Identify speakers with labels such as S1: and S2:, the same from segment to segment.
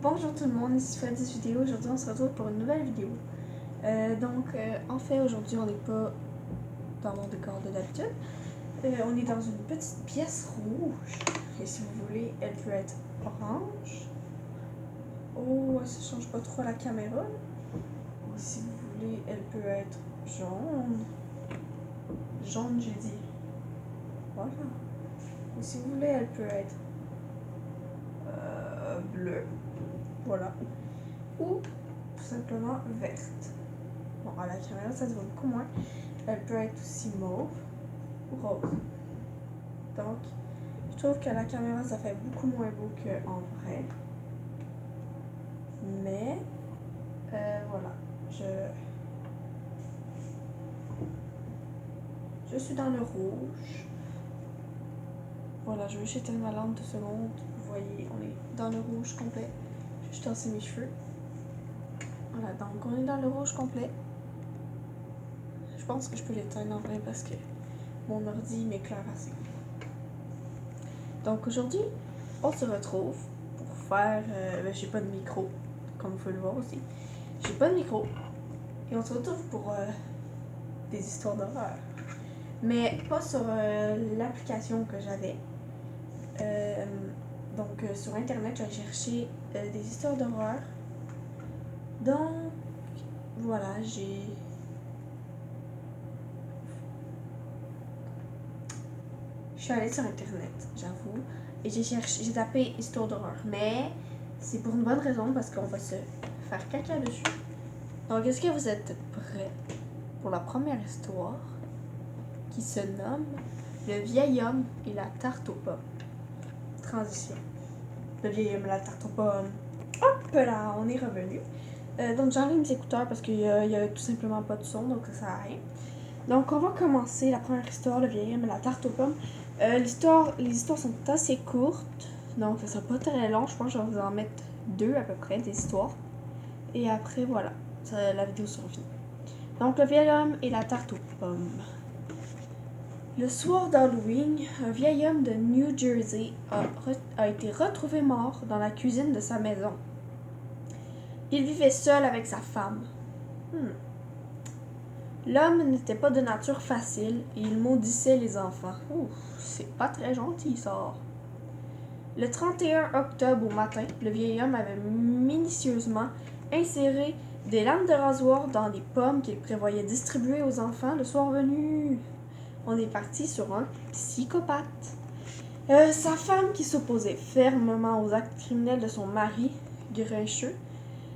S1: Bonjour tout le monde, ici Freddy's Vidéo. Aujourd'hui, on se retrouve pour une nouvelle vidéo. En fait, aujourd'hui, on n'est pas dans mon décor de d'habitude. On est dans une petite pièce rouge. Et si vous voulez, elle peut être orange. Oh, ça change pas trop la caméra. Ou si vous voulez, elle peut être jaune. Jaune, j'ai dit. Voilà. Ou si vous voulez, elle peut être bleue. Voilà. Ou tout simplement verte. Bon, à la caméra, ça se voit beaucoup moins. Elle peut être aussi mauve ou rose. Donc, je trouve qu'à la caméra, ça fait beaucoup moins beau qu'en vrai. Mais, voilà. Je suis dans le rouge. Voilà, je vais juste éteindre ma lampe 2 secondes. Vous voyez, on est dans le rouge complet. Je vais juste tasser mes cheveux. Voilà, donc on est dans le rouge complet. Je pense que je peux l'éteindre en vrai parce que mon ordi m'éclaire assez. Donc aujourd'hui, on se retrouve pour faire... j'ai pas de micro, comme vous pouvez le voir aussi. J'ai pas de micro. Et on se retrouve pour des histoires d'horreur. Mais pas sur l'application que j'avais. Sur internet, j'ai cherché des histoires d'horreur. Donc, voilà, je suis allée sur internet, j'avoue, et j'ai tapé histoire d'horreur. Mais c'est pour une bonne raison, parce qu'on va se faire caca dessus. Donc, est-ce que vous êtes prêts pour la première histoire qui se nomme Le vieil homme et la tarte aux pommes? Transition. Le vieil homme et la tarte aux pommes. Hop là, on est revenu. Donc, j'enlève mes écouteurs parce qu'il y a tout simplement pas de son, donc ça sert à rien. Donc, on va commencer la première histoire, Le vieil homme et la tarte aux pommes. Les histoires sont assez courtes, donc ça sera pas très long. Je pense que je vais vous en mettre 2 à peu près, des histoires. Et après, voilà, la vidéo sera finie. Donc, Le vieil homme et la tarte aux pommes. Le soir d'Halloween, un vieil homme de New Jersey a été retrouvé mort dans la cuisine de sa maison. Il vivait seul avec sa femme. L'homme n'était pas de nature facile et il maudissait les enfants. Ouh, c'est pas très gentil ça. Le 31 octobre au matin, le vieil homme avait minutieusement inséré des lames de rasoir dans les pommes qu'il prévoyait distribuer aux enfants le soir venu. On est parti sur un psychopathe. Sa femme, qui s'opposait fermement aux actes criminels de son mari, grincheux,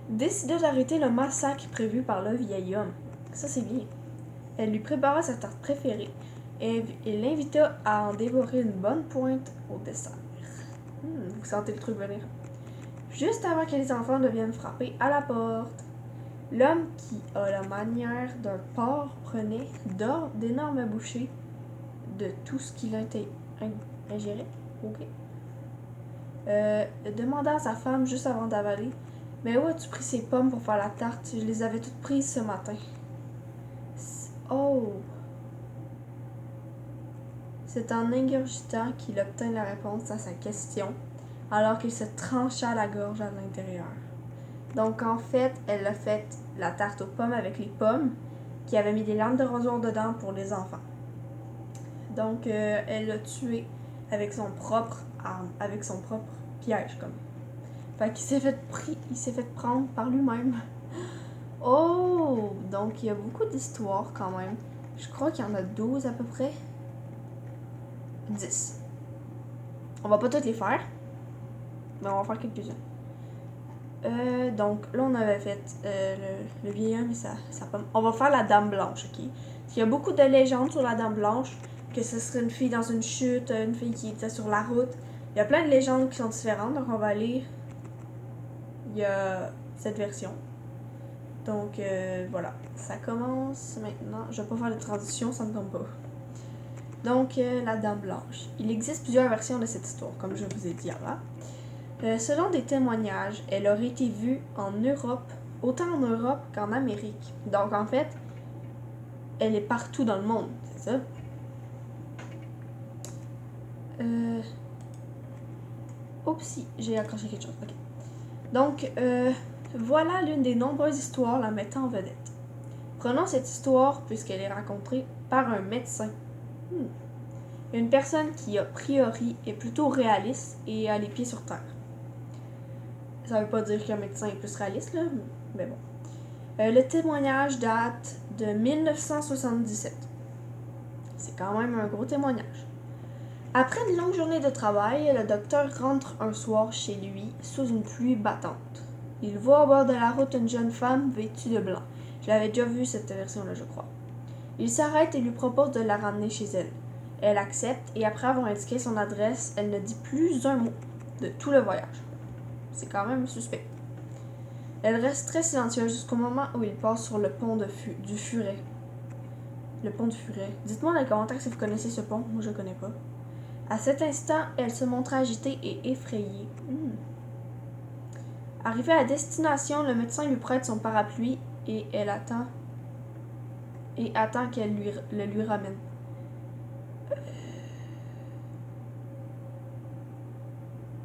S1: décida d'arrêter le massacre prévu par le vieil homme. Ça, c'est bien. Elle lui prépara sa tarte préférée et l'invita à en dévorer une bonne pointe au dessert. Vous sentez le truc venir. Juste avant que les enfants ne viennent frapper à la porte, l'homme, qui a la manière d'un porc, prenait d'énormes bouchées de tout ce qu'il ingérait. Ok. Demanda à sa femme juste avant d'avaler: mais où as-tu pris ces pommes pour faire la tarte? Je les avais toutes prises ce matin. Oh! C'est en ingurgitant qu'il obtint la réponse à sa question, alors qu'il se trancha la gorge à l'intérieur. Donc, en fait, elle a fait la tarte aux pommes avec les pommes, qui avait mis des lames de rasoir dedans pour les enfants. Donc, elle l'a tué avec son propre arme, avec son propre piège, comme. Fait qu'il s'est fait prendre par lui-même. Oh! Donc, il y a beaucoup d'histoires quand même. Je crois qu'il y en a 12 à peu près. 10. On va pas toutes les faire, mais on va faire quelques-unes. Donc là, on avait fait le vieil homme et sa pomme. On va faire la dame blanche, ok? Il y a beaucoup de légendes sur la dame blanche, que ce serait une fille dans une chute, une fille qui était sur la route. Il y a plein de légendes qui sont différentes, donc on va lire. Il y a cette version. Donc voilà, ça commence maintenant. Je vais pas faire de transition, ça me tombe pas. Donc la dame blanche. Il existe plusieurs versions de cette histoire, comme je vous ai dit avant. Selon des témoignages, elle aurait été vue en Europe, autant en Europe qu'en Amérique. Donc en fait, elle est partout dans le monde, c'est ça? Oupsie, j'ai accroché quelque chose. Ok. Donc, voilà l'une des nombreuses histoires la mettant en vedette. Prenons cette histoire puisqu'elle est racontée par un médecin. Une personne qui, a priori, est plutôt réaliste et a les pieds sur terre. Ça veut pas dire qu'un médecin est plus réaliste, là, mais bon. Le témoignage date de 1977. C'est quand même un gros témoignage. Après une longue journée de travail, le docteur rentre un soir chez lui sous une pluie battante. Il voit au bord de la route une jeune femme vêtue de blanc. Je l'avais déjà vu cette version-là, je crois. Il s'arrête et lui propose de la ramener chez elle. Elle accepte et après avoir indiqué son adresse, elle ne dit plus un mot de tout le voyage. C'est quand même suspect. Elle reste très silencieuse jusqu'au moment où il passe sur le pont du Furet. Le pont du Furet. Dites-moi dans les commentaires si vous connaissez ce pont. Moi, je ne connais pas. À cet instant, elle se montre agitée et effrayée. Arrivée à destination, le médecin lui prête son parapluie et elle attend qu'elle le lui ramène.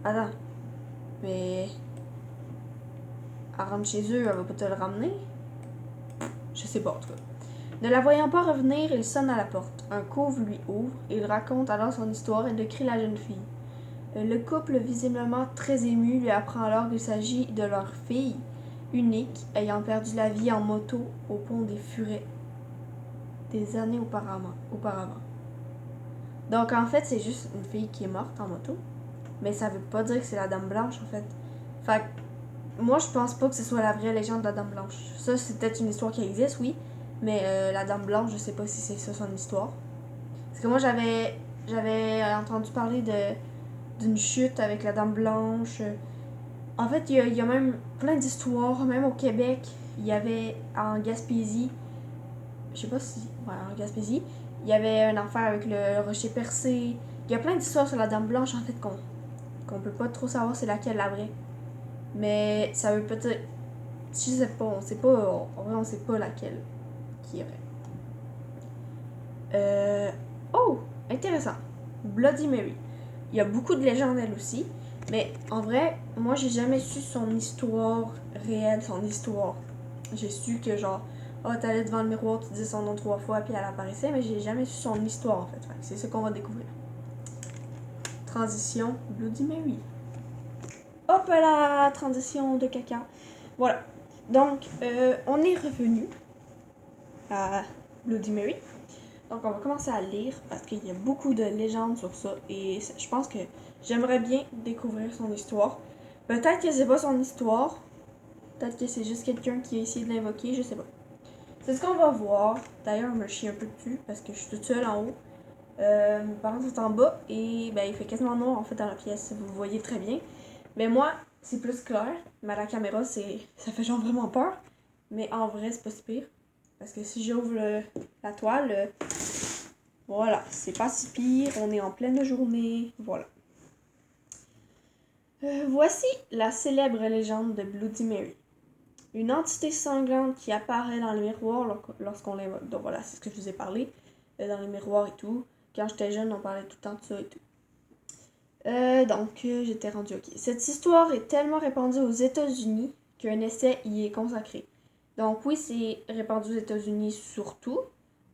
S1: Attends, mais elle rentre chez eux, elle va pas te le ramener? Je sais pas, en tout cas. Ne la voyant pas revenir, il sonne à la porte. Un couve lui ouvre, et il raconte alors son histoire et décrit la jeune fille. Le couple, visiblement très ému, lui apprend alors qu'il s'agit de leur fille, unique, ayant perdu la vie en moto au pont des Furets des années auparavant. Donc en fait, c'est juste une fille qui est morte en moto, mais ça veut pas dire que c'est la Dame Blanche en fait. Fait que moi je pense pas que ce soit la vraie légende de la Dame Blanche. Ça c'est peut-être une histoire qui existe, oui, mais la Dame Blanche, je sais pas si c'est ça son histoire. Parce que moi j'avais entendu parler d'une chute avec la Dame Blanche. En fait, il y a même plein d'histoires, même au Québec. Il y avait en Gaspésie, je sais pas si. Ouais, en Gaspésie, il y avait un affaire avec le rocher percé. Il y a plein d'histoires sur la Dame Blanche, en fait, qu'on peut pas trop savoir c'est laquelle la vraie. Mais ça veut peut-être. Je sais pas, on sait pas. En vrai, on sait pas laquelle qui est vraie. Oh! Intéressant. Bloody Mary. Il y a beaucoup de légendes, elle aussi. Mais en vrai, moi, j'ai jamais su son histoire réelle, son histoire. J'ai su que, genre, t'allais devant le miroir, tu disais son nom 3 fois, puis elle apparaissait, mais j'ai jamais su son histoire, en fait. C'est ce qu'on va découvrir. Transition Bloody Mary. Hop là, transition de caca. Voilà. Donc, on est revenu à Bloody Mary. Donc, on va commencer à lire parce qu'il y a beaucoup de légendes sur ça et je pense que j'aimerais bien découvrir son histoire. Peut-être que c'est pas son histoire. Peut-être que c'est juste quelqu'un qui a essayé de l'invoquer, je sais pas. C'est ce qu'on va voir. D'ailleurs, je me chie un peu dessus parce que je suis toute seule en haut. Mes parents sont en bas et ben, il fait quasiment noir en fait dans la pièce. Vous voyez très bien. Mais moi, c'est plus clair. Mais à la caméra, ça fait genre vraiment peur. Mais en vrai, c'est pas si pire. Parce que si j'ouvre la toile, voilà, c'est pas si pire. On est en pleine journée. Voilà. Voici la célèbre légende de Bloody Mary. Une entité sanglante qui apparaît dans le miroir lorsqu'on l'invoque. Donc voilà, c'est ce que je vous ai parlé. Dans les miroirs et tout. Quand j'étais jeune, on parlait tout le temps de ça et tout. J'étais rendue ok. Cette histoire est tellement répandue aux États-Unis qu'un essai y est consacré. Donc oui, c'est répandu aux États-Unis surtout,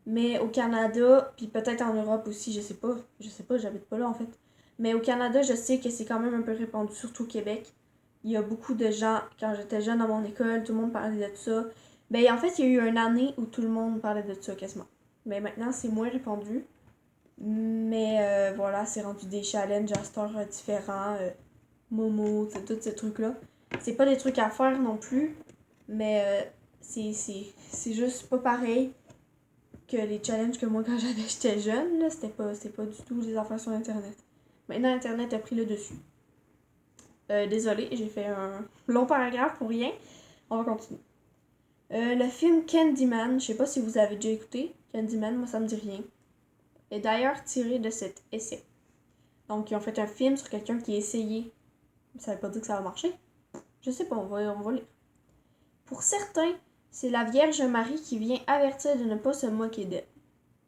S1: mais au Canada, puis peut-être en Europe aussi, je sais pas, j'habite pas là en fait. Mais au Canada, je sais que c'est quand même un peu répandu, surtout au Québec. Il y a beaucoup de gens, quand j'étais jeune dans mon école, tout le monde parlait de ça. Ben en fait, il y a eu une année où tout le monde parlait de ça quasiment. Mais maintenant, c'est moins répandu. Mais voilà, c'est rendu des challenges à stores différents. Momo, tous ces trucs-là. C'est pas des trucs à faire non plus, mais c'est juste pas pareil que les challenges que moi quand j'étais jeune. Là, c'était pas du tout des affaires sur Internet. Maintenant, Internet a pris le dessus. Désolée, j'ai fait un long paragraphe pour rien. On va continuer. Le film Candyman, je sais pas si vous avez déjà écouté. Candyman, moi ça me dit rien. Est d'ailleurs tiré de cet essai. Donc, ils ont fait un film sur quelqu'un qui a essayé. Ça veut pas dire que ça va marcher. Je sais pas, on va lire. Pour certains, c'est la Vierge Marie qui vient avertir de ne pas se moquer d'elle.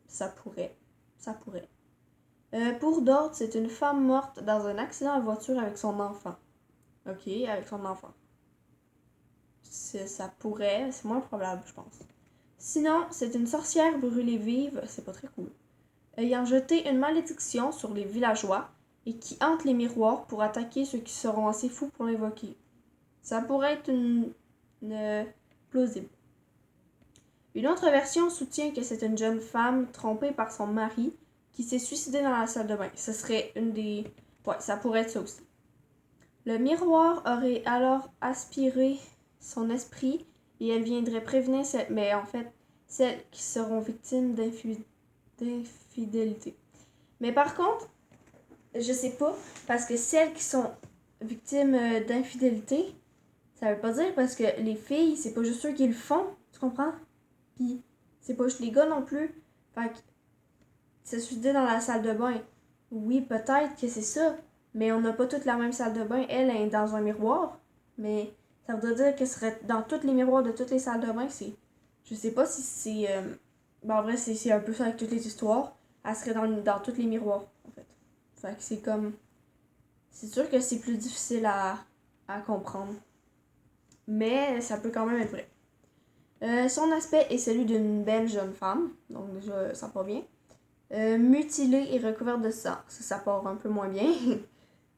S1: Ça pourrait. Pour d'autres, c'est une femme morte dans un accident de voiture avec son enfant. Ok, avec son enfant. ça pourrait, c'est moins probable, je pense. Sinon, c'est une sorcière brûlée vive, c'est pas très cool, ayant jeté une malédiction sur les villageois et qui hante les miroirs pour attaquer ceux qui seront assez fous pour l'invoquer. Ça pourrait être une plausible. Une autre version soutient que c'est une jeune femme trompée par son mari qui s'est suicidée dans la salle de bain. Ce serait une des... Ouais, ça pourrait être ça aussi. Le miroir aurait alors aspiré son esprit et elle viendrait prévenir mais en fait, celles qui seront victimes d'infidélité. Mais par contre, je sais pas, parce que celles qui sont victimes d'infidélité, ça veut pas dire parce que les filles, c'est pas juste eux qui le font, tu comprends? Puis c'est pas juste les gars non plus. Fait que se suicider dans la salle de bain, oui, peut-être que c'est ça, mais on n'a pas toute la même salle de bain. Elle est dans un miroir, mais ça voudrait dire qu'elle serait dans tous les miroirs de toutes les salles de bain. Je sais pas si c'est... en vrai, c'est un peu ça avec toutes les histoires. Elle serait dans tous les miroirs, en fait. Fait que c'est comme... C'est sûr que c'est plus difficile à comprendre. Mais ça peut quand même être vrai. Son aspect est celui d'une belle jeune femme, donc déjà ça part bien. Mutilée et recouverte de sang, ça part un peu moins bien.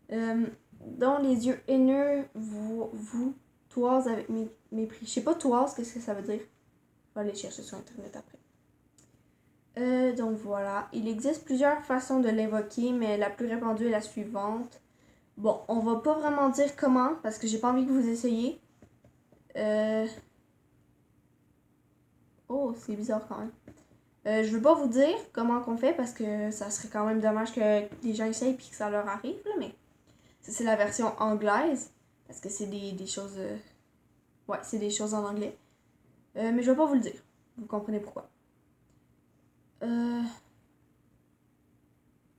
S1: Dont les yeux haineux, vous toise avec mépris. Je sais pas toise, qu'est-ce que ça veut dire? Je vais aller chercher sur internet après. Donc voilà, il existe plusieurs façons de l'invoquer, mais la plus répandue est la suivante. Bon, on va pas vraiment dire comment, parce que j'ai pas envie que vous essayiez. Oh, c'est bizarre quand même. Je veux pas vous dire comment qu'on fait parce que ça serait quand même dommage que les gens essayent et que ça leur arrive, là, mais ça, c'est la version anglaise parce que c'est des choses. Ouais, c'est des choses en anglais. Mais je vais pas vous le dire. Vous comprenez pourquoi.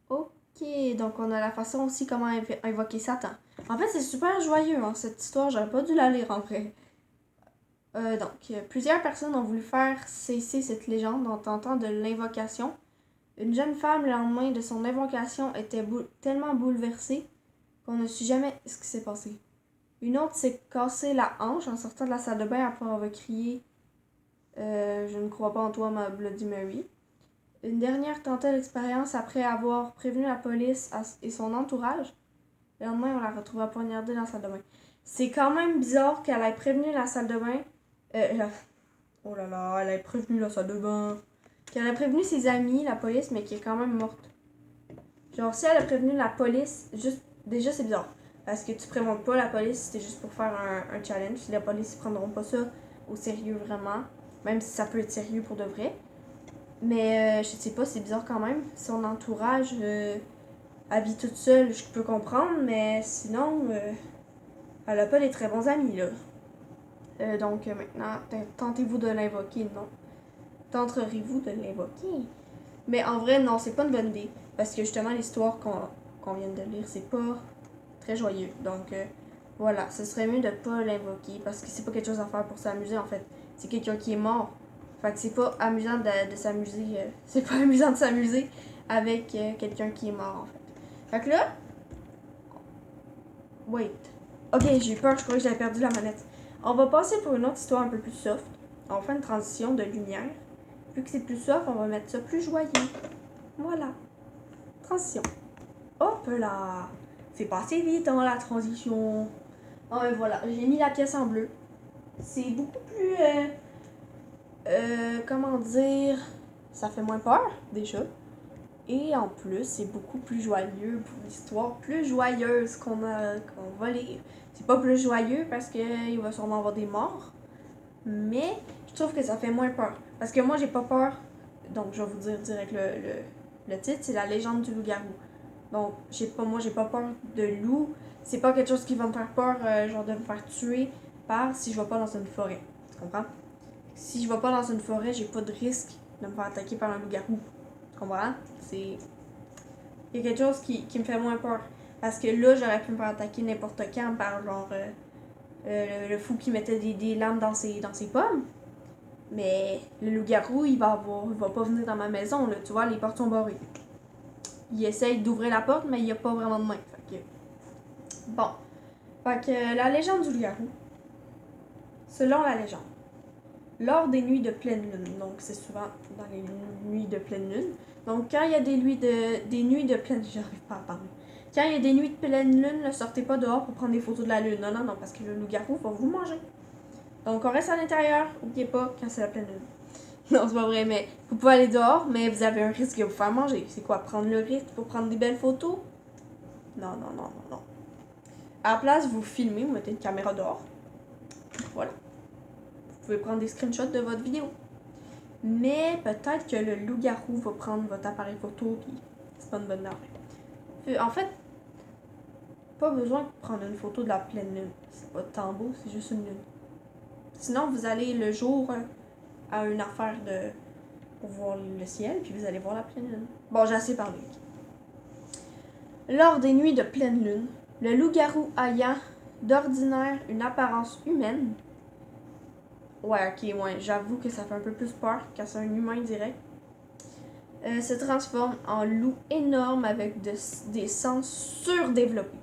S1: Ok, donc on a la façon aussi comment invoquer Satan. En fait, c'est super joyeux, hein, cette histoire. J'aurais pas dû la lire en vrai. Plusieurs personnes ont voulu faire cesser cette légende en tentant de l'invocation. Une jeune femme, le lendemain de son invocation, était tellement bouleversée qu'on ne sut jamais ce qui s'est passé. Une autre s'est cassé la hanche en sortant de la salle de bain après avoir crié Je ne crois pas en toi, ma Bloody Mary. Une dernière tentait l'expérience après avoir prévenu la police et son entourage. Le lendemain, on la retrouva poignardée dans la salle de bain. C'est quand même bizarre qu'elle ait prévenu la salle de bain. Oh là là, elle a prévenu la salle de bain. Qu'elle a prévenu ses amis, la police, mais qui est quand même morte. Genre, si elle a prévenu la police, déjà c'est bizarre. Parce que tu préviens pas la police, c'était juste pour faire un challenge. La police, ils prendront pas ça au sérieux vraiment. Même si ça peut être sérieux pour de vrai. Mais je sais pas, c'est bizarre quand même. Son entourage habite toute seule, je peux comprendre, mais sinon, elle a pas des très bons amis là. Maintenant, tentez-vous de l'invoquer, non? Tenterez-vous de l'invoquer? Mais en vrai, non, c'est pas une bonne idée. Parce que justement, l'histoire qu'on vient de lire, c'est pas très joyeux. Donc, voilà, ce serait mieux de pas l'invoquer. Parce que c'est pas quelque chose à faire pour s'amuser, en fait. C'est quelqu'un qui est mort. Fait que c'est pas amusant de s'amuser. C'est pas amusant de s'amuser avec quelqu'un qui est mort, en fait. Fait que là. Wait. Ok, j'ai eu peur, je croyais que j'avais perdu la manette. On va passer pour une autre histoire un peu plus soft. On va faire une transition de lumière. Vu que c'est plus soft, on va mettre ça plus joyeux. Voilà. Transition. Hop là. C'est passé vite dans la transition. Oh, et voilà, j'ai mis la pièce en bleu. C'est beaucoup plus... comment dire... Ça fait moins peur, déjà. Et en plus, c'est beaucoup plus joyeux pour l'histoire plus joyeuse qu'on va lire. C'est pas plus joyeux parce qu'il va sûrement avoir des morts. Mais je trouve que ça fait moins peur. Parce que moi, j'ai pas peur. Donc, je vais vous dire direct le titre, c'est La légende du loup-garou. Donc, moi, j'ai pas peur de loup. C'est pas quelque chose qui va me faire peur, genre de me faire tuer si je vais pas dans une forêt. Tu comprends? Si je vais pas dans une forêt, j'ai pas de risque de me faire attaquer par un loup-garou. Tu comprends? Il y a quelque chose qui me fait moins peur. Parce que là, j'aurais pu me faire attaquer n'importe quand par genre le fou qui mettait des lames dans ses pommes. Mais le loup-garou, il va pas venir dans ma maison, là. Tu vois, les portes sont barrées. Il essaye d'ouvrir la porte, mais il n'y a pas vraiment de main. Fait que la légende du loup-garou, Selon la légende, lors des nuits de pleine lune, donc c'est souvent dans les nuits de pleine lune, donc quand il y a des nuits de pleine lune, j'arrive pas à parler. Quand il y a des nuits de pleine lune, ne sortez pas dehors pour prendre des photos de la lune. Non, non, non, parce que le loup-garou va vous manger. Donc on reste à l'intérieur, n'oubliez pas quand c'est la pleine lune. Non, c'est pas vrai, mais vous pouvez aller dehors, mais vous avez un risque de vous faire manger. C'est quoi, prendre le risque pour prendre des belles photos? Non, non, non, non, non. À la place, vous filmez, vous mettez une caméra dehors. Voilà. Vous pouvez prendre des screenshots de votre vidéo. Mais peut-être que le loup-garou va prendre votre appareil photo, puis c'est pas une bonne affaire. En fait, pas besoin de prendre une photo de la pleine lune. C'est pas tant beau, c'est juste une lune. Sinon, vous allez le jour à une affaire pour voir le ciel, puis vous allez voir la pleine lune. Bon, j'ai assez parlé. Lors des nuits de pleine lune, le loup-garou ayant d'ordinaire une apparence humaine. Ouais, ok, ouais, j'avoue que ça fait un peu plus peur quand c'est un humain direct. Se transforme en loup énorme avec des sens surdéveloppés.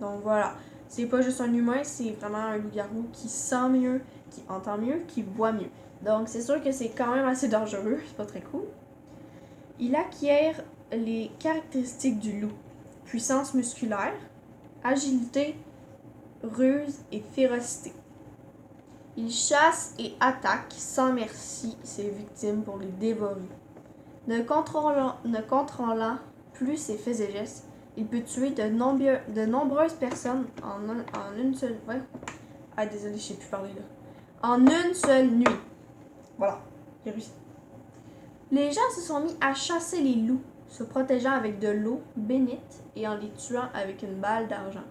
S1: Donc voilà, c'est pas juste un humain, c'est vraiment un loup-garou qui sent mieux, qui entend mieux, qui voit mieux. Donc c'est sûr que c'est quand même assez dangereux, c'est pas très cool. Il acquiert les caractéristiques du loup. Puissance musculaire, agilité, ruse et férocité. Il chasse et attaque sans merci ses victimes pour les dévorer. Ne contrôlant plus ses faits et gestes, il peut tuer de nombreuses personnes en une seule... Ouais. Ah, désolé, je sais plus parler là. En une seule nuit. Voilà, j'ai réussi. Les gens se sont mis à chasser les loups, se protégeant avec de l'eau bénite et en les tuant avec une balle d'argent.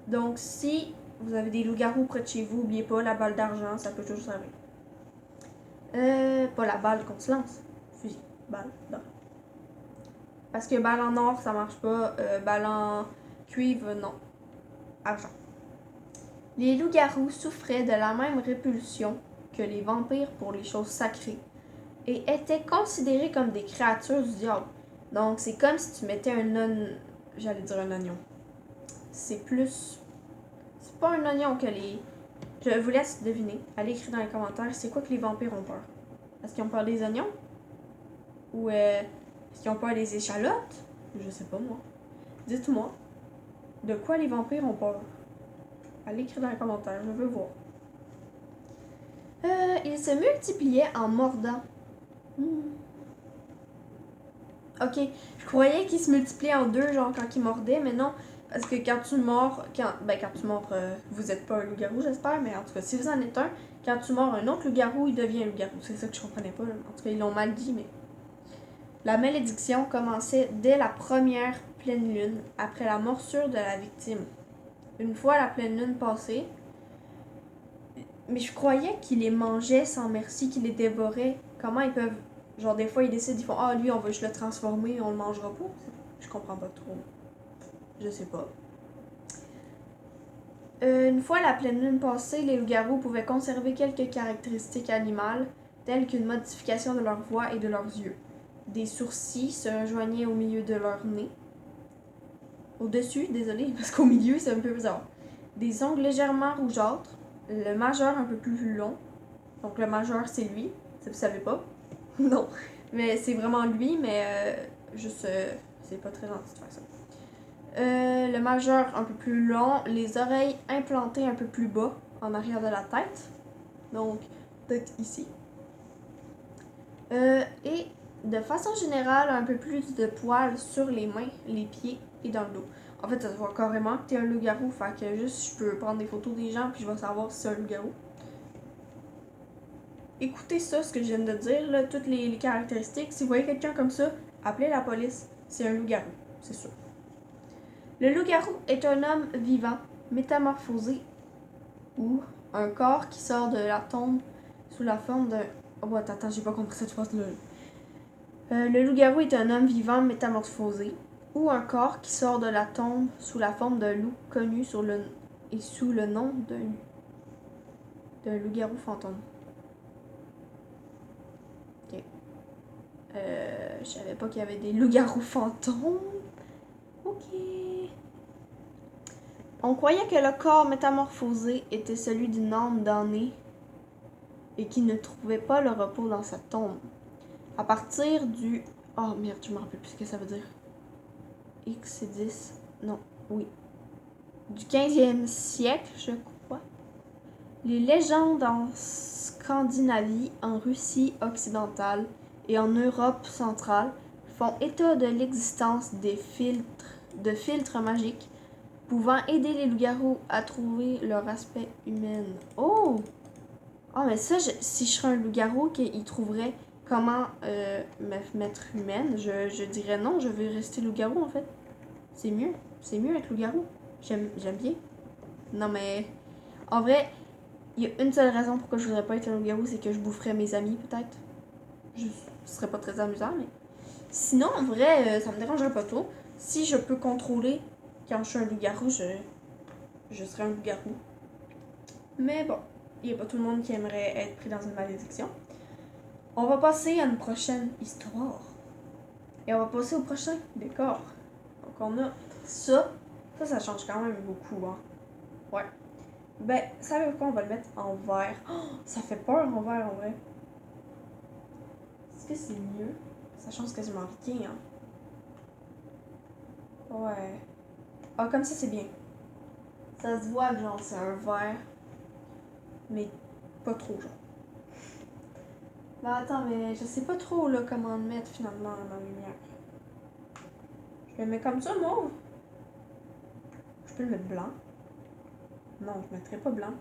S1: Donc, si vous avez des loups-garous près de chez vous, n'oubliez pas, la balle d'argent, ça peut toujours servir. Pas la balle qu'on se lance. Fusil, balle d'argent. Parce que balle en or, ça marche pas. Balle en cuivre, non. Argent. Les loups-garous souffraient de la même répulsion que les vampires pour les choses sacrées et étaient considérés comme des créatures du diable. Donc, c'est comme si tu mettais j'allais dire un oignon. C'est plus... C'est pas un oignon que les... Je vous laisse deviner. Allez écrire dans les commentaires, c'est quoi que les vampires ont peur? Est-ce qu'ils ont peur des oignons? Ou est-ce qu'ils ont peur des échalotes? Je sais pas, moi. Dites-moi, de quoi les vampires ont peur? Allez écrire dans les commentaires, je veux voir. Ils se multipliaient en mordant. Ok, je croyais qu'ils se multipliaient en deux, genre quand ils mordaient, mais non. Parce que quand tu mords, vous êtes pas un loup-garou, j'espère, mais en tout cas, si vous en êtes un, quand tu mords un autre loup-garou, il devient un loup-garou. C'est ça que je comprenais pas, là. En tout cas, ils l'ont mal dit, mais... La malédiction commençait dès la première pleine lune, après la morsure de la victime. Une fois la pleine lune passée, mais je croyais qu'ils les mangeaient sans merci, qu'ils les dévoraient. Comment ils peuvent... Genre, des fois, ils décident, ils font « Ah, lui, on va juste le transformer, on le mangera pas. » Je comprends pas trop. Je sais pas. Une fois la pleine lune passée, les loups-garous pouvaient conserver quelques caractéristiques animales, telles qu'une modification de leur voix et de leurs yeux. Des sourcils se rejoignaient au milieu de leur nez. Au-dessus, désolé, parce qu'au milieu, c'est un peu bizarre. Des ongles légèrement rougeâtres, le majeur un peu plus long. Donc le majeur, c'est lui, si vous savez pas. Non, mais c'est vraiment lui, mais c'est pas très gentil de faire ça. Le majeur un peu plus long, les oreilles implantées un peu plus bas, en arrière de la tête. Donc, peut-être ici. Et de façon générale, un peu plus de poils sur les mains, les pieds et dans le dos. En fait, ça se voit carrément que t'es un loup-garou, fait que juste, je peux prendre des photos des gens puis je vais savoir si c'est un loup-garou. Écoutez ça, ce que je viens de dire, là, toutes les caractéristiques. Si vous voyez quelqu'un comme ça, appelez la police. C'est un loup-garou, c'est sûr. Le loup-garou est un homme vivant, métamorphosé, ou un corps qui sort de la tombe sous la forme d'un... Oh, attends, j'ai pas compris cette phrase-là. Le loup-garou est un homme vivant, métamorphosé, ou un corps qui sort de la tombe sous la forme d'un loup connu sous le nom d'un loup-garou fantôme. Ok. Je savais pas qu'il y avait des loups-garous fantômes. Ok. On croyait que le corps métamorphosé était celui d'une âme damnée et qui ne trouvait pas le repos dans sa tombe. À partir du... Oh merde, je me rappelle plus ce que ça veut dire. X c'est 10. Non, oui. Du 15e siècle, je crois. Les légendes en Scandinavie, en Russie occidentale et en Europe centrale font état de l'existence de filtres magiques pouvant aider les loups-garous à trouver leur aspect humain. Oh! Ah, mais ça, si je serais un loup-garou qui trouverait comment me mettre humaine, je dirais non, je veux rester loup-garou en fait. C'est mieux. C'est mieux être loup-garou. J'aime bien. Non, mais en vrai, il y a une seule raison pourquoi je voudrais pas être un loup-garou, c'est que je boufferais mes amis peut-être. Ce serait pas très amusant, mais. Sinon, en vrai, ça me dérangerait pas trop. Si je peux contrôler quand je suis un loup-garou, je serais un loup-garou. Mais bon, il n'y a pas tout le monde qui aimerait être pris dans une malédiction. On va passer à une prochaine histoire. Et on va passer au prochain décor. Donc on a ça. Ça change quand même beaucoup, hein. Ouais. Ben, savez-vous quoi? On va le mettre en vert. Oh, ça fait peur en vert, en vrai. Est-ce que c'est mieux? Ça change quasiment rien, hein. Ouais. Ah, comme ça, c'est bien. Ça se voit que genre c'est un vert. Mais pas trop, genre. Ben attends, mais je sais pas trop là comment le mettre finalement dans la lumière. Je le mets comme ça, mauve. Je peux le mettre blanc. Non, je mettrai pas blanc.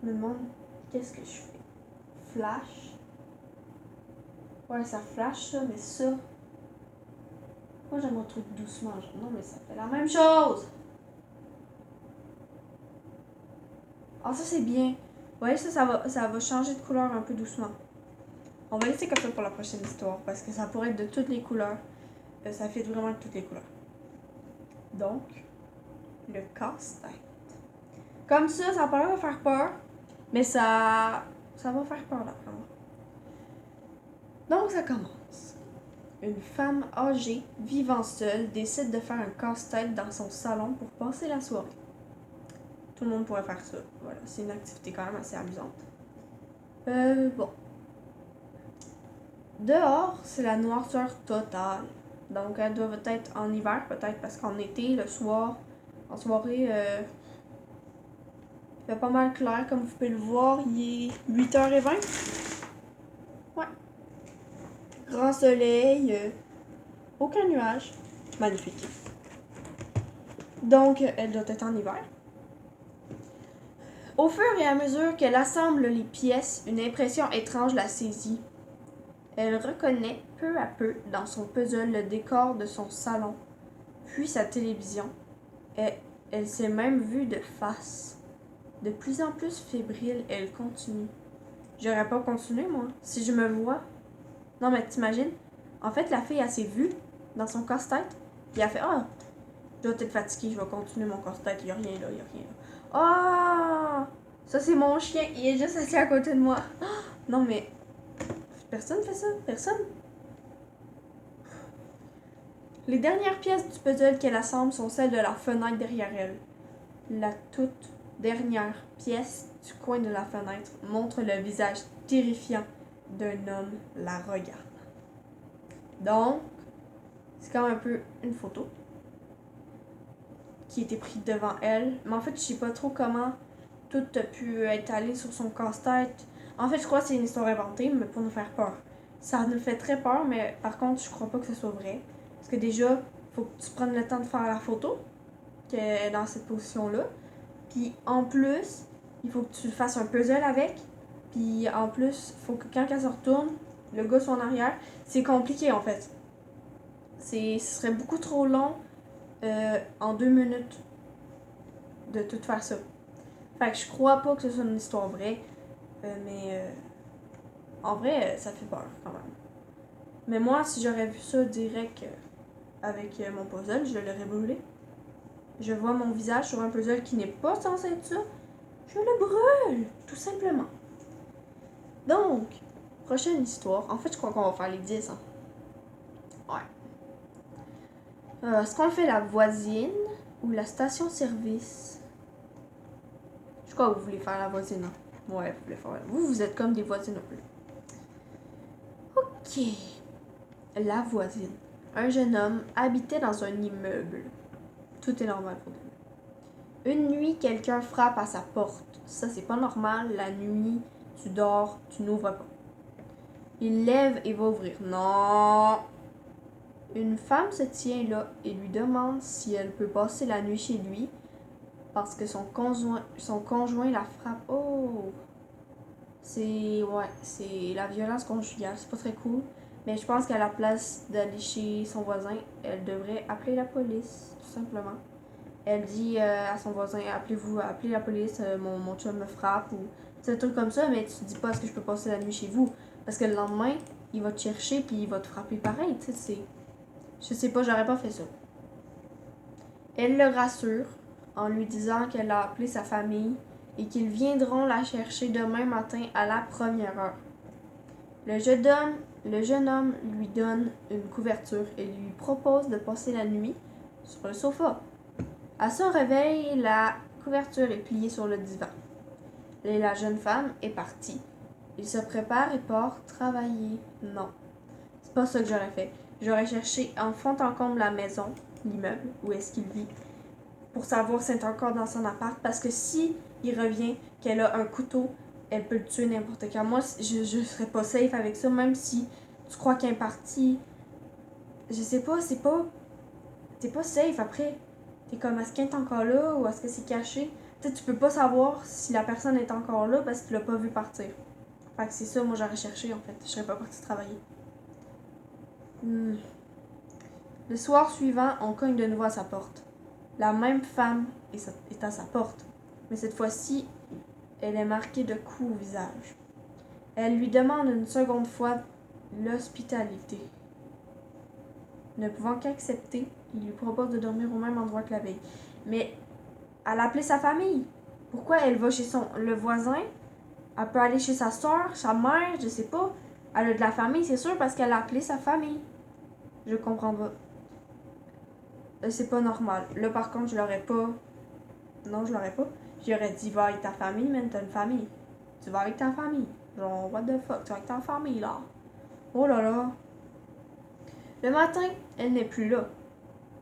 S1: Je me demande qu'est-ce que je fais. Flash. Ouais, ça flash ça, mais ça. Moi j'aime un truc doucement. Genre. Non, mais ça fait la même chose. Ah, ça c'est bien. Ouais, ça va changer de couleur un peu doucement. On va laisser comme ça pour la prochaine histoire parce que ça pourrait être de toutes les couleurs. Ça fait vraiment de toutes les couleurs. Donc, le casse-tête. Comme ça va pas faire peur, mais ça va faire peur d'après moi. Donc, ça commence. Une femme âgée, vivant seule, décide de faire un casse-tête dans son salon pour passer la soirée. Tout le monde pourrait faire ça. Voilà, c'est une activité quand même assez amusante. Bon. Dehors, c'est la noirceur totale. Donc, elle doit être en hiver, peut-être, parce qu'en été, le soir, en soirée, il fait pas mal clair, comme vous pouvez le voir. Il est 8h20. Ouais. Grand soleil, aucun nuage. Magnifique. Donc, elle doit être en hiver. Au fur et à mesure qu'elle assemble les pièces, une impression étrange la saisit. Elle reconnaît peu à peu dans son puzzle le décor de son salon, puis sa télévision. Et elle s'est même vue de face. De plus en plus fébrile, elle continue. J'aurais pas continué, moi, si je me vois. Non, mais t'imagines? En fait, la fille, elle s'est vue dans son casse-tête, puis elle a fait « Ah, je dois être fatiguée, je vais continuer mon casse-tête, il y a rien là, il y a rien là. » Ah! Ça, c'est mon chien, il est juste assis à côté de moi. Non, mais... Personne fait ça? Personne? Les dernières pièces du puzzle qu'elle assemble sont celles de la fenêtre derrière elle. La toute dernière pièce du coin de la fenêtre montre le visage terrifiant d'un homme la regardant. Donc, c'est comme un peu une photo qui a été prise devant elle. Mais en fait, je sais pas trop comment tout a pu être allé sur son casse-tête. En fait, je crois que c'est une histoire inventée, mais pour nous faire peur. Ça nous fait très peur, mais par contre, je crois pas que ce soit vrai. Parce que déjà, faut que tu prennes le temps de faire la photo, qui est dans cette position-là. Puis en plus, il faut que tu fasses un puzzle avec. Puis en plus, il faut que quand elle se retourne, le gars soit en arrière. C'est compliqué en fait. Ce serait beaucoup trop long en 2 minutes de tout faire ça. Fait que je crois pas que ce soit une histoire vraie. Mais en vrai, ça fait peur quand même. Mais moi, si j'aurais vu ça direct avec mon puzzle, je l'aurais brûlé. Je vois mon visage sur un puzzle qui n'est pas censé être ça. Je le brûle, tout simplement. Donc, prochaine histoire. En fait, je crois qu'on va faire les 10. Hein. Ouais. Est-ce qu'on fait la voisine ou la station-service? Je Je crois que vous voulez faire la voisine. Hein? Ouais, vous voulez faire. Vous êtes comme des voisines un peu. Ok. La voisine. Un jeune homme habitait dans un immeuble. Tout est normal pour lui. Une nuit, quelqu'un frappe à sa porte. Ça, c'est pas normal. La nuit, tu dors, tu n'ouvres pas. Il lève et va ouvrir. Non! Une femme se tient là et lui demande si elle peut passer la nuit chez lui parce que son conjoint la frappe. Oh! C'est la violence conjugale. C'est pas très cool. Mais je pense qu'à la place d'aller chez son voisin, elle devrait appeler la police, tout simplement. Elle dit à son voisin, appelez la police, mon chum me frappe ou c'est un truc comme ça, mais tu dis pas est-ce que je peux passer la nuit chez vous. Parce que le lendemain, il va te chercher puis il va te frapper pareil, tu sais. Je sais pas, j'aurais pas fait ça. Elle le rassure en lui disant qu'elle a appelé sa famille et qu'ils viendront la chercher demain matin à la première heure. Le jeune homme lui donne une couverture et lui propose de passer la nuit sur le sofa. À son réveil, la couverture est pliée sur le divan. Et la jeune femme est partie. Il se prépare et part travailler. Non, c'est pas ça que j'aurais fait. J'aurais cherché en fond en comble la maison, l'immeuble, où est-ce qu'il vit, pour savoir si elle est encore dans son appart. Parce que si il revient, qu'elle a un couteau, elle peut le tuer n'importe quand. Moi, je serais pas safe avec ça, même si tu crois qu'elle est partie. Je sais pas, t'es pas safe après. T'es comme, est-ce qu'elle est encore là ou est-ce que c'est caché? Tu peux pas savoir si la personne est encore là parce que tu l'as pas vu partir. Fait que c'est ça, moi j'aurais cherché en fait. Je serais pas partie travailler. Le soir suivant, on cogne de nouveau à sa porte. La même femme est à sa porte. Mais cette fois-ci, elle est marquée de coups au visage. Elle lui demande une seconde fois l'hospitalité. Ne pouvant qu'accepter, il lui propose de dormir au même endroit que la veille. Mais elle a appelé sa famille. Pourquoi elle va chez le voisin? Elle peut aller chez sa soeur, sa mère, je sais pas. Elle a de la famille, c'est sûr, parce qu'elle a appelé sa famille. Je comprends pas. C'est pas normal. Là, par contre, je l'aurais pas. Non, je l'aurais pas. J'aurais dit, va avec ta famille, mais t'as une famille. Tu vas avec ta famille. Genre, what the fuck, tu vas avec ta famille, là. Oh là là. Le matin, elle n'est plus là.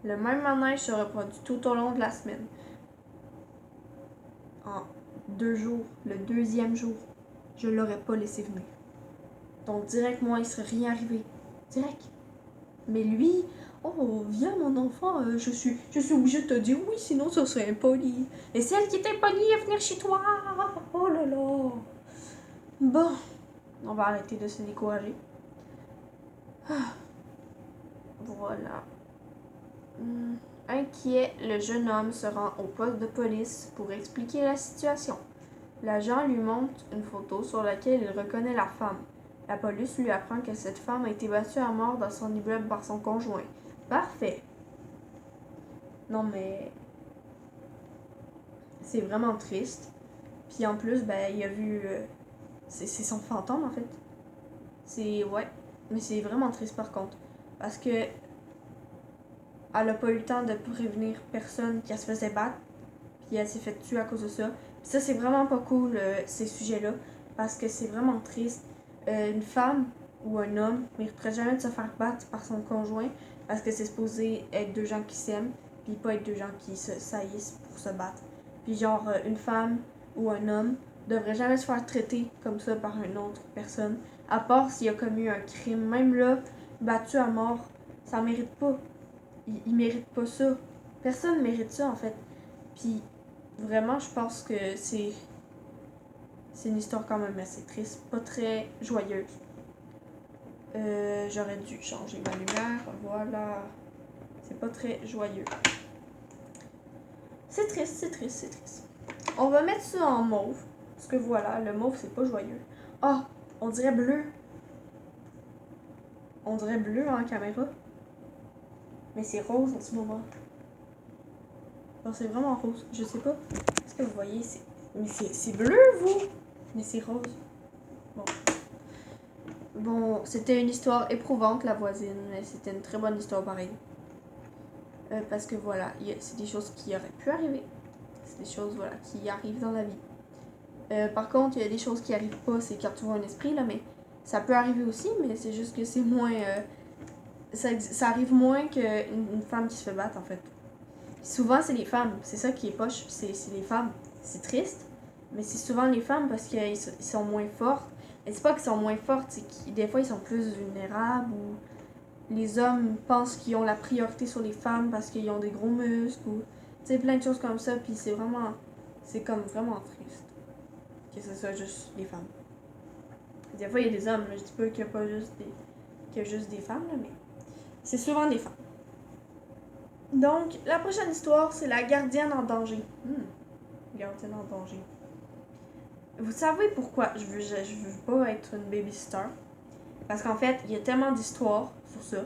S1: Le même manège se reproduit tout au long de la semaine. En 2 jours, le deuxième jour, je l'aurais pas laissé venir. Donc, direct, moi, il serait rien arrivé. Direct. Mais lui, oh, viens, mon enfant, je suis obligée de te dire oui, sinon ça serait impoli. Et c'est elle qui est impolie à venir chez toi. Oh là là. Bon, on va arrêter de se décourager. Voilà. Inquiet, le jeune homme se rend au poste de police pour expliquer la situation. L'agent lui montre une photo sur laquelle il reconnaît la femme. La police lui apprend que cette femme a été battue à mort dans son immeuble par son conjoint. Parfait. Non mais c'est vraiment triste. Puis en plus, ben il a vu c'est son fantôme en fait. C'est ouais, mais c'est vraiment triste par contre parce que elle a pas eu le temps de prévenir personne qu'elle se faisait battre, puis elle s'est fait tuer à cause de ça. Puis ça c'est vraiment pas cool ces sujets-là parce que c'est vraiment triste. Une femme ou un homme mériterait jamais de se faire battre par son conjoint parce que c'est supposé être deux gens qui s'aiment puis pas être deux gens qui se saillissent pour se battre. Puis genre une femme ou un homme devrait jamais se faire traiter comme ça par une autre personne à part s'il a commis un crime. Même là, battu à mort, ça mérite pas. Il mérite pas ça. Personne mérite ça en fait. Puis vraiment, je pense que c'est une histoire quand même assez triste, pas très joyeuse. J'aurais dû changer ma lumière, voilà. C'est pas très joyeux. C'est triste, c'est triste, c'est triste. On va mettre ça en mauve, parce que voilà, le mauve c'est pas joyeux. Ah, on dirait bleu. On dirait bleu en caméra. Mais c'est rose en ce moment. Non, c'est vraiment rose, je sais pas. Est-ce que vous voyez, mais c'est bleu, vous? Mais c'est rose. Bon. Bon, c'était une histoire éprouvante, la voisine, mais c'était une très bonne histoire pareil. Parce que voilà, c'est des choses qui auraient pu arriver. C'est des choses voilà, qui arrivent dans la vie. Par contre, il y a des choses qui arrivent pas, c'est quand tu vois un esprit, là, mais ça peut arriver aussi, mais c'est juste que c'est moins... ça arrive moins qu'une femme qui se fait battre, en fait. Souvent, c'est les femmes. C'est ça qui est poche. C'est les femmes. C'est triste, mais c'est souvent les femmes parce qu'ils sont moins fortes. Mais c'est pas qu'ils sont moins fortes, c'est que des fois, ils sont plus vulnérables ou les hommes pensent qu'ils ont la priorité sur les femmes parce qu'ils ont des gros muscles ou... Tu sais, plein de choses comme ça, puis c'est vraiment... C'est comme vraiment triste que ce soit juste les femmes. Des fois, il y a des hommes, là, je dis pas qu'il y a pas juste des... qu'il y a juste des femmes, là, mais c'est souvent des femmes. Donc, la prochaine histoire, c'est la gardienne en danger. Gardienne en danger. Vous savez pourquoi je veux pas être une babysitter? Parce qu'en fait, il y a tellement d'histoires sur ça.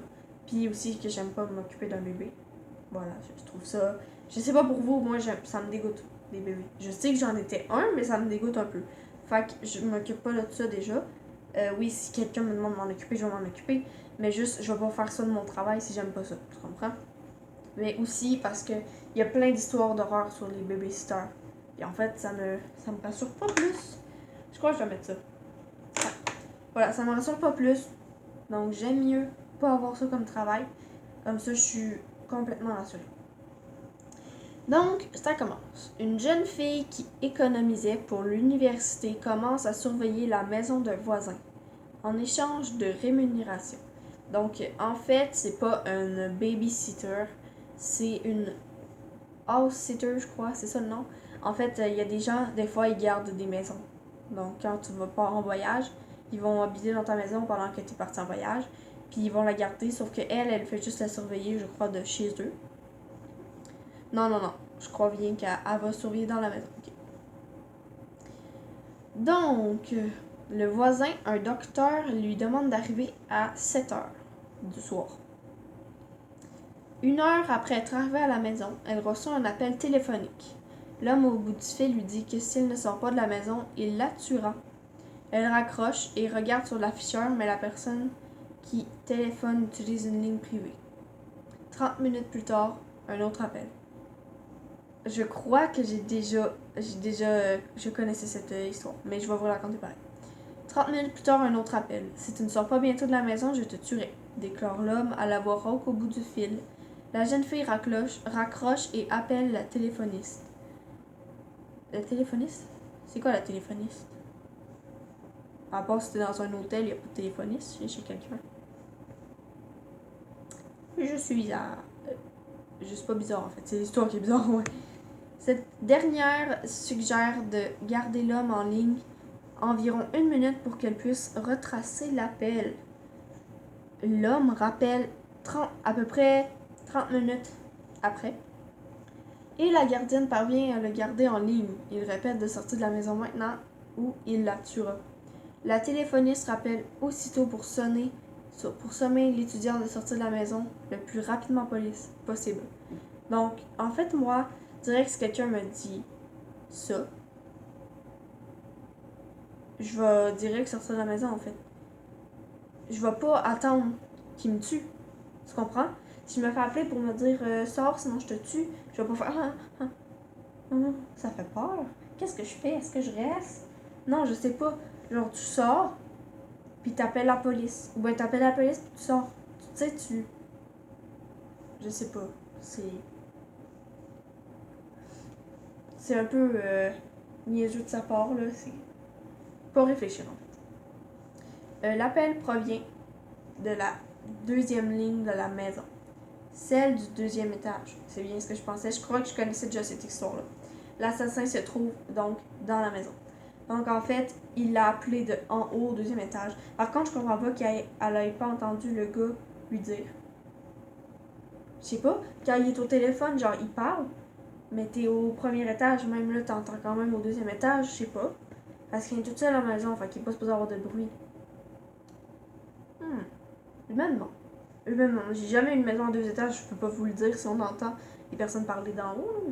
S1: Puis aussi que j'aime pas m'occuper d'un bébé. Voilà, je trouve ça... Je sais pas pour vous, moi, ça me dégoûte, des bébés. Je sais que j'en étais un, mais ça me dégoûte un peu. Fait que je m'occupe pas de ça déjà. Oui, si quelqu'un me demande de m'en occuper, je vais m'en occuper. Mais juste, je vais pas faire ça de mon travail si j'aime pas ça. Tu comprends? Mais aussi parce que il y a plein d'histoires d'horreur sur les babysitters. Et en fait, ça me rassure pas plus. Je crois que je vais mettre ça. Voilà, ça me rassure pas plus. Donc, j'aime mieux pas avoir ça comme travail. Comme ça, je suis complètement rassurée. Donc, ça commence. Une jeune fille qui économisait pour l'université commence à surveiller la maison d'un voisin en échange de rémunération. Donc, en fait, c'est pas une babysitter, c'est une house-sitter, je crois, c'est ça le nom. En fait, il y a des gens, des fois, ils gardent des maisons. Donc, quand tu vas pas en voyage, ils vont habiter dans ta maison pendant que tu es parti en voyage. Puis, ils vont la garder, sauf qu'elle, elle fait juste la surveiller, je crois, de chez eux. Non. Je crois bien qu'elle va surveiller dans la maison. Okay. Donc, le voisin, un docteur, lui demande d'arriver à 7h du soir. 1 heure après être arrivée à la maison, elle reçoit un appel téléphonique. L'homme au bout du fil lui dit que s'il ne sort pas de la maison, il la tuera. Elle raccroche et regarde sur l'afficheur, mais la personne qui téléphone utilise une ligne privée. 30 minutes plus tard, un autre appel. Je crois que je connaissais cette histoire, mais je vais vous la raconter pareil. 30 minutes plus tard, un autre appel. Si tu ne sors pas bientôt de la maison, je te tuerai, déclare l'homme à la voix rauque au bout du fil. La jeune fille raccroche et appelle la téléphoniste. La téléphoniste? C'est quoi la téléphoniste? À part si t'es dans un hôtel, il n'y a pas de téléphoniste chez quelqu'un. Je suis bizarre. Juste pas bizarre en fait, c'est l'histoire qui est bizarre, ouais. Cette dernière suggère de garder l'homme en ligne environ 1 minute pour qu'elle puisse retracer l'appel. L'homme rappelle à peu près 30 minutes après. Et la gardienne parvient à le garder en ligne. Il répète de sortir de la maison maintenant ou il la tuera. La téléphoniste rappelle aussitôt pour sommer l'étudiant de sortir de la maison le plus rapidement possible. Donc, en fait, moi, je dirais que si quelqu'un me dit ça, je vais direct sortir de la maison, en fait. Je vais pas attendre qu'il me tue. Tu comprends? Si je me fais appeler pour me dire sors, sinon je te tue, je vais pas faire ça fait peur. Qu'est-ce que je fais? Est-ce que je reste? Non, je sais pas. Genre, tu sors, puis t'appelles la police. Ou bien t'appelles la police, puis tu sors. Tu sais, je sais pas. C'est un peu niaiseux de sa part, là. C'est pas réfléchir, en fait. L'appel provient de la deuxième ligne de la maison. Celle du 2e étage. C'est bien ce que je pensais. Je crois que je connaissais déjà cette histoire-là. L'assassin se trouve donc dans la maison. Donc en fait, il l'a appelé de en haut au 2e étage. Par contre, je comprends pas qu'elle ait pas entendu le gars lui dire. Je sais pas, quand il est au téléphone, genre il parle, mais t'es au 1er étage, même là t'entends quand même au 2e étage, je sais pas. Parce qu'il est tout seul à la maison, fait qu'il est pas supposé avoir de bruit. Humainement. J'ai jamais eu une maison en 2 étages, je peux pas vous le dire si on entend les personnes parler d'en haut.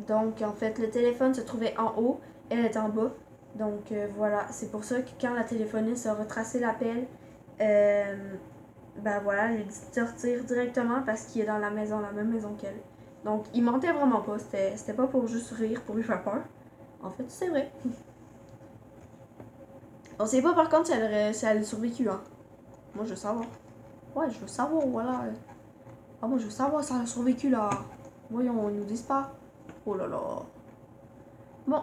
S1: Donc, en fait, le téléphone se trouvait en haut, elle est en bas. Donc, voilà, c'est pour ça que quand la téléphoniste a retracé l'appel, ben voilà, elle lui dit de sortir directement parce qu'il est dans la maison, la même maison qu'elle. Donc, il mentait vraiment pas, c'était pas pour juste rire, pour lui faire peur. En fait, c'est vrai. On sait pas par contre si elle a survécu, hein. Moi, je veux savoir. Ouais, je veux savoir, voilà. Ah, moi, je veux savoir si elle a survécu, là. Voyons, ils nous disent pas. Oh là là. Bon.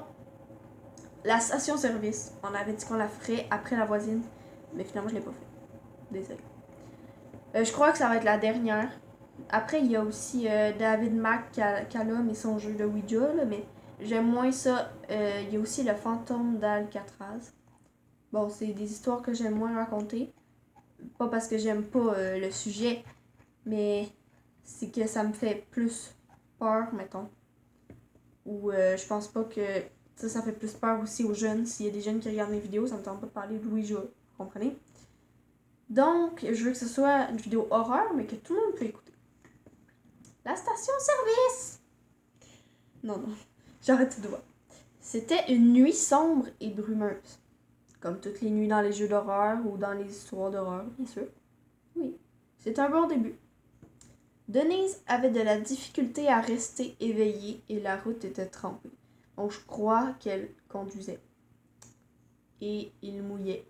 S1: La station-service. On avait dit qu'on la ferait après la voisine. Mais finalement, je l'ai pas fait. Désolé. Je crois que ça va être la dernière. Après, il y a aussi David McCallum et son jeu de Ouija, là, mais j'aime moins ça. Il y a aussi le fantôme d'Alcatraz. Bon, c'est des histoires que j'aime moins raconter. Pas parce que j'aime pas le sujet, mais c'est que ça me fait plus peur, mettons. Ou je pense pas que ça fait plus peur aussi aux jeunes. S'il y a des jeunes qui regardent mes vidéos, ça me tente pas de parler de Ouija, vous comprenez? Donc, je veux que ce soit une vidéo horreur, mais que tout le monde peut écouter. La station-service! Non, non, j'arrête tout droit. C'était une nuit sombre et brumeuse. Comme toutes les nuits dans les jeux d'horreur ou dans les histoires d'horreur, bien sûr. Oui, c'est un bon début. Denise avait de la difficulté à rester éveillée et la route était trempée. Donc je crois qu'elle conduisait. Et il mouillait.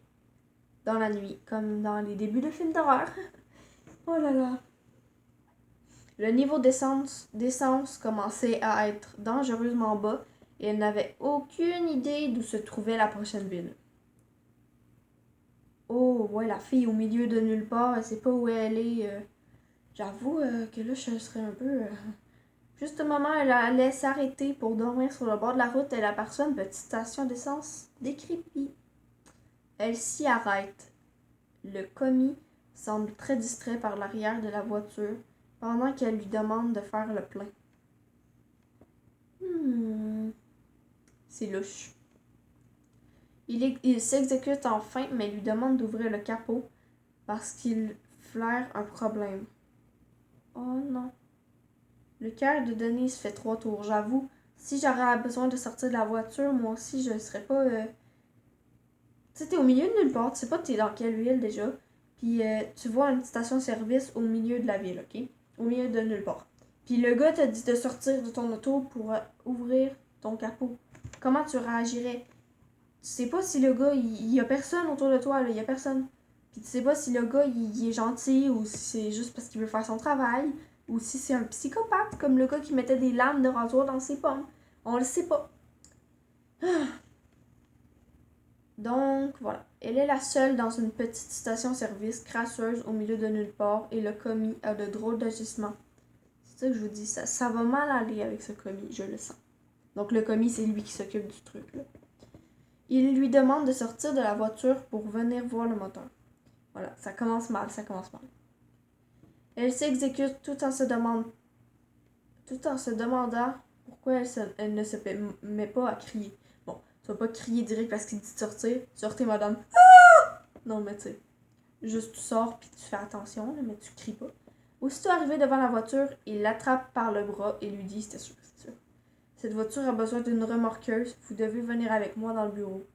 S1: Dans la nuit, comme dans les débuts de films d'horreur. Oh là là. Le niveau d'essence commençait à être dangereusement bas et elle n'avait aucune idée d'où se trouvait la prochaine ville. Oh, ouais, la fille au milieu de nulle part, elle sait pas où elle est. J'avoue que là, je serais un peu... Juste au moment où elle allait s'arrêter pour dormir sur le bord de la route, elle aperçoit une petite station d'essence décrépite. Elle s'y arrête. Le commis semble très distrait par l'arrière de la voiture pendant qu'elle lui demande de faire le plein. C'est louche. Il s'exécute enfin, mais lui demande d'ouvrir le capot parce qu'il flaire un problème. Oh non. Le cœur de Denise fait 3 tours, j'avoue. Si j'aurais besoin de sortir de la voiture, moi aussi, je serais pas... Tu sais, t'es au milieu de nulle part, tu sais pas t'es dans quelle ville déjà. Puis tu vois une station-service au milieu de la ville, ok? Au milieu de nulle part. Puis le gars t'a dit de sortir de ton auto pour ouvrir ton capot. Comment tu réagirais? Tu sais pas si le gars, il y a personne autour de toi, là, il y a personne. Puis tu sais pas si le gars, il est gentil ou si c'est juste parce qu'il veut faire son travail ou si c'est un psychopathe, comme le gars qui mettait des lames de rasoir dans ses pommes. On le sait pas. Donc, voilà. Elle est la seule dans une petite station-service crasseuse au milieu de nulle part et le commis a de drôles d'agissements. C'est ça que je vous dis, ça va mal aller avec ce commis, je le sens. Donc le commis, c'est lui qui s'occupe du truc, là. Il lui demande de sortir de la voiture pour venir voir le moteur. Voilà, ça commence mal. Elle s'exécute tout en se demandant pourquoi elle ne se met pas à crier. Bon, tu vas pas crier direct parce qu'il dit de sortir. Sortez, madame. Ah! Non, mais tu sais, juste tu sors puis tu fais attention, là, mais tu cries pas. Aussitôt arrivé devant la voiture, il l'attrape par le bras et lui dit, c'est sûr. Cette voiture a besoin d'une remorqueuse. Vous devez venir avec moi dans le bureau.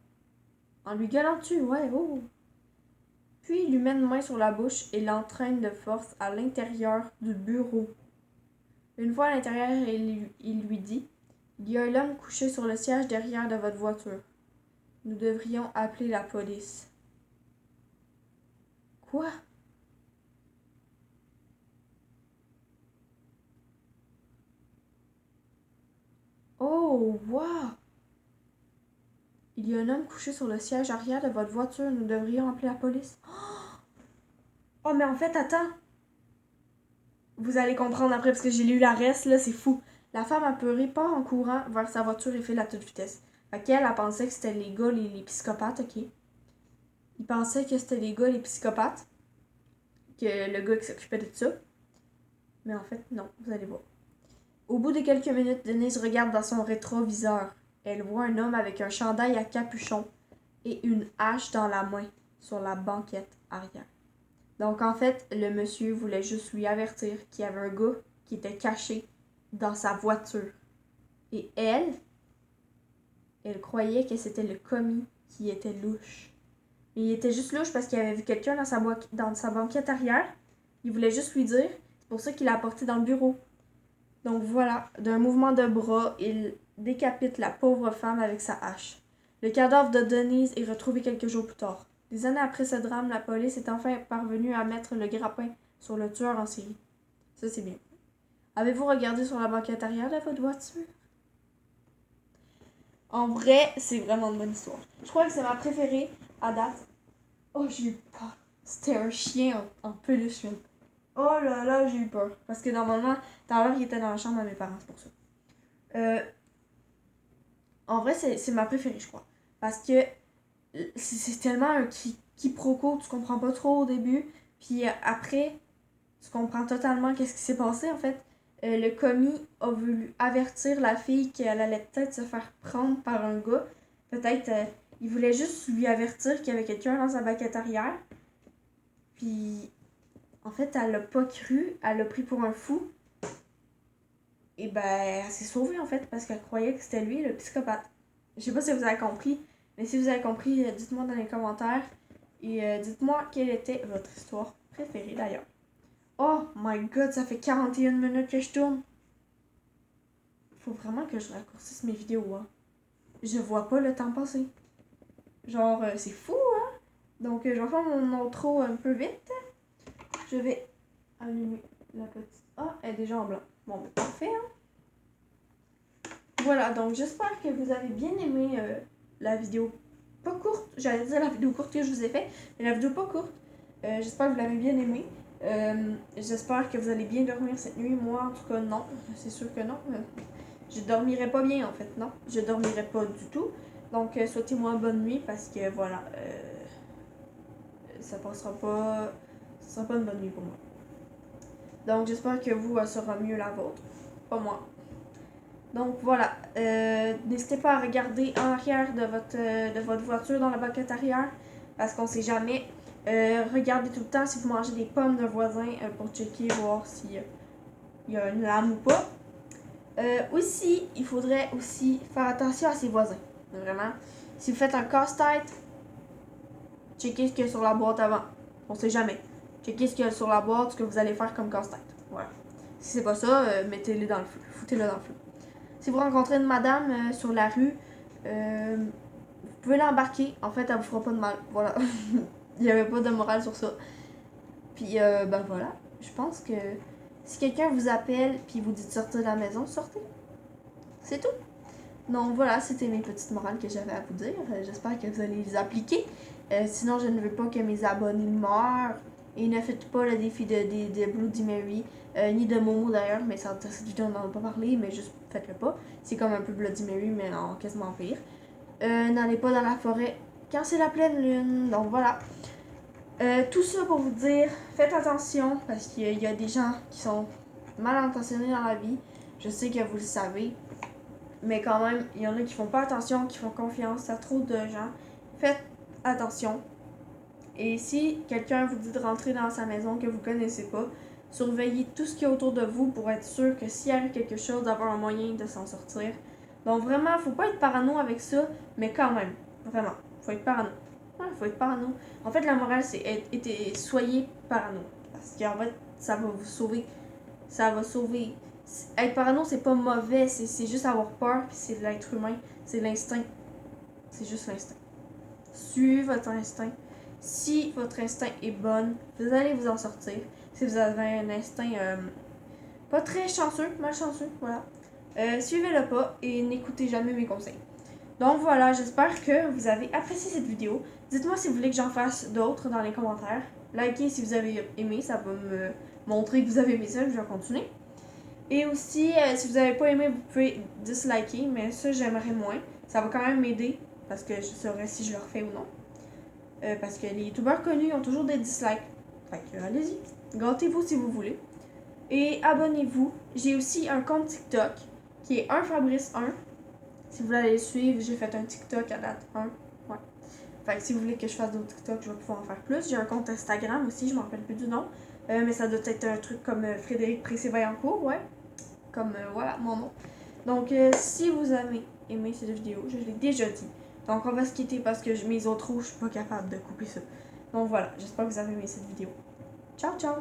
S1: En lui gueulant dessus, ouais, oh! Puis il lui met une main sur la bouche et l'entraîne de force à l'intérieur du bureau. Une fois à l'intérieur, il lui dit « Il y a un homme couché sur le siège derrière de votre voiture. Nous devrions appeler la police. » Quoi? Oh, wow! Il y a un homme couché sur le siège arrière de votre voiture. Nous devrions appeler la police. Oh, mais en fait, attends. Vous allez comprendre après parce que j'ai lu la reste, là, c'est fou. La femme apeurée part en courant vers sa voiture et file à toute vitesse. Fait qu'elle, elle pensait que c'était les gars, les psychopathes, ok? Il pensait que c'était les gars, les psychopathes. Que le gars qui s'occupait de ça. Mais en fait, non, vous allez voir. Au bout de quelques minutes, Denise regarde dans son rétroviseur. Elle voit un homme avec un chandail à capuchon et une hache dans la main sur la banquette arrière. Donc en fait, le monsieur voulait juste lui avertir qu'il y avait un gars qui était caché dans sa voiture. Et elle croyait que c'était le commis qui était louche. Mais il était juste louche parce qu'il avait vu quelqu'un dans sa banquette arrière. Il voulait juste lui dire. C'est pour ça qu'il l'a apporté dans le bureau. Donc voilà, d'un mouvement de bras, il décapite la pauvre femme avec sa hache. Le cadavre de Denise est retrouvé quelques jours plus tard. Des années après ce drame, la police est enfin parvenue à mettre le grappin sur le tueur en série. Ça, c'est bien. Avez-vous regardé sur la banquette arrière de votre voiture? En vrai, c'est vraiment une bonne histoire. Je crois que c'est ma préférée à date. Oh, j'ai eu peur. C'était un chien en peluche. Oh là là, j'ai eu peur. Parce que normalement, tout à l'heure, il était dans la chambre à mes parents, c'est pour ça. En vrai, c'est ma préférée, je crois. Parce que c'est tellement un quiproquo, tu comprends pas trop au début. Puis après, tu comprends totalement qu'est-ce qui s'est passé, en fait. Le commis a voulu avertir la fille qu'elle allait peut-être se faire prendre par un gars. Peut-être, il voulait juste lui avertir qu'il y avait quelqu'un dans sa baquette arrière. Puis, en fait, elle l'a pas cru, elle l'a pris pour un fou. Et ben, elle s'est sauvée, en fait, parce qu'elle croyait que c'était lui, le psychopathe. Je sais pas si vous avez compris, mais si vous avez compris, dites-moi dans les commentaires. Et dites-moi quelle était votre histoire préférée, d'ailleurs. Oh my god, ça fait 41 minutes que je tourne. Faut vraiment que je raccourcisse mes vidéos, hein. Je vois pas le temps passer. Genre, c'est fou, hein? Donc, je vais faire mon outro un peu vite. Je vais allumer la petite... Ah, elle est déjà en blanc. Bon, ben, parfait, hein? Voilà, donc j'espère que vous avez bien aimé la vidéo pas courte. J'allais dire la vidéo courte que je vous ai fait, mais la vidéo pas courte. J'espère que vous l'avez bien aimée. J'espère que vous allez bien dormir cette nuit. Moi, en tout cas, non. C'est sûr que non. Je dormirai pas bien, en fait, non. Je dormirai pas du tout. Donc, souhaitez-moi bonne nuit parce que, voilà, ça passera pas... Ce sera pas une bonne nuit pour moi. Donc, j'espère que vous, sera mieux la vôtre. Pas moi. Donc, voilà. N'hésitez pas à regarder en arrière de votre voiture dans la banquette arrière parce qu'on sait jamais. Regardez tout le temps si vous mangez des pommes d'un voisin pour checker, voir s'il y a une lame ou pas. Aussi, il faudrait aussi faire attention à ses voisins. Vraiment. Si vous faites un casse-tête, checkez ce qu'il y a sur la boîte avant. On sait jamais. Checkez ce qu'il y a sur la boîte, ce que vous allez faire comme casse-tête. Voilà. Si c'est pas ça, mettez-le dans le feu. Foutez-le dans le feu. Si vous rencontrez une madame sur la rue, vous pouvez l'embarquer. En fait, elle vous fera pas de mal. Voilà. Il n'y avait pas de morale sur ça. Puis, ben voilà. Je pense que si quelqu'un vous appelle puis vous dit de sortir de la maison, sortez. C'est tout. Donc voilà, c'était mes petites morales que j'avais à vous dire. J'espère que vous allez les appliquer. Sinon, je ne veux pas que mes abonnés meurent. Et ne faites pas le défi de Bloody Mary, ni de Momo d'ailleurs, mais cette vidéo on n'en a pas parlé, mais juste faites-le pas. C'est comme un peu Bloody Mary, mais en quasiment pire. N'allez pas dans la forêt quand c'est la pleine lune. Donc voilà. Tout ça pour vous dire, faites attention, parce qu'il y a des gens qui sont mal intentionnés dans la vie. Je sais que vous le savez. Mais quand même, il y en a qui font pas attention, qui font confiance à trop de gens. Faites attention. Et si quelqu'un vous dit de rentrer dans sa maison que vous connaissez pas, surveillez tout ce qui est autour de vous pour être sûr que s'il arrive quelque chose, d'avoir un moyen de s'en sortir. Donc vraiment, faut pas être parano avec ça, mais quand même, vraiment, faut être parano. Ouais, faut être parano. En fait, la morale, c'est soyez parano. Parce qu'en fait, ça va vous sauver. Ça va sauver. Être parano, c'est pas mauvais, c'est juste avoir peur, puis c'est de l'être humain, c'est l'instinct. C'est juste l'instinct. Suivez votre instinct. Si votre instinct est bon, vous allez vous en sortir. Si vous avez un instinct pas très chanceux, malchanceux, voilà. Suivez-le pas et n'écoutez jamais mes conseils. Donc voilà, j'espère que vous avez apprécié cette vidéo. Dites-moi si vous voulez que j'en fasse d'autres dans les commentaires. Likez si vous avez aimé, ça va me montrer que vous avez aimé ça, je vais continuer. Et aussi, si vous n'avez pas aimé, vous pouvez disliker, mais ça j'aimerais moins. Ça va quand même m'aider, parce que je saurais si je le refais ou non. Parce que les youtubeurs connus ont toujours des dislikes. Fait que allez-y, gâtez-vous si vous voulez. Et abonnez-vous. J'ai aussi un compte TikTok qui est 1Fabrice1. Si vous voulez aller le suivre, j'ai fait un TikTok à date 1. Ouais. Fait que si vous voulez que je fasse d'autres TikTok, je vais pouvoir en faire plus. J'ai un compte Instagram aussi, je m'en rappelle plus du nom. Mais ça doit être un truc comme Frédéric Précé-Vaillancourt, ouais. Comme, voilà, mon nom. Donc, si vous avez aimé cette vidéo, je l'ai déjà dit. Donc, on va se quitter parce que mes autres je suis pas capable de couper ça. Donc, voilà, j'espère que vous avez aimé cette vidéo. Ciao, ciao!